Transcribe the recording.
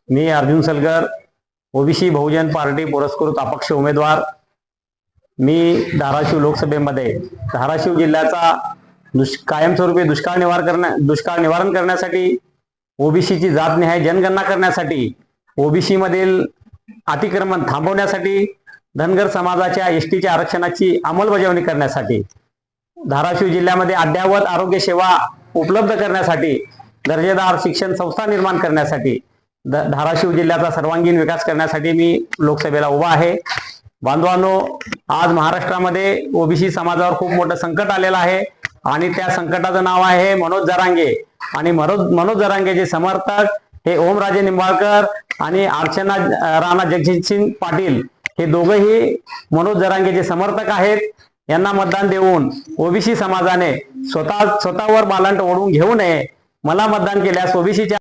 मी Arjun Salgar, OBC बहुजन party पुरस्कृत अपक्ष उमेदवार। मी धाराशिव लोकसभेमध्ये धाराशिव जिल्ह्याचा कायमस्वरूपी दुष्काळ निवारण करण्यासाठी, ओबीसीची जातनिहाय जनगणना करण्यासाठी, ओबीसी मधील अतिक्रमण थांबवण्यासाठी, धनगर समाजाच्या एसटीच्या आरक्षणाची अंमलबजावणी करण्यासाठी, धाराशिव जिल्ह्यामध्ये अद्ययावत आरोग्य सेवा उपलब्ध करण्यासाठी, दर्जेदार शिक्षण संस्था निर्माण करण्यासाठी, धाराशिव जिल्ह्याचा सर्वांगीण विकास करण्यासाठी मी लोकसभेला उभा आहे। बांधवांनो, आज महाराष्ट्रामध्ये ओबीसी समाजावर खूप मोठं संकट आलेलं आहे आणि त्या संकटाचं नाव आहे मनोज जरांगे। आणि मनोज जरांगेचे समर्थक हे ओमराजे निंबाळकर आणि अर्चना राणा जगजितसिंग पाटील हे दोघेही मनोज जरांगेचे समर्थक आहेत। यांना मतदान देऊन ओबीसी समाजाने स्वतःवर बालंट ओढून घेऊ नये। मला मतदान केल्यास ओबीसीच्या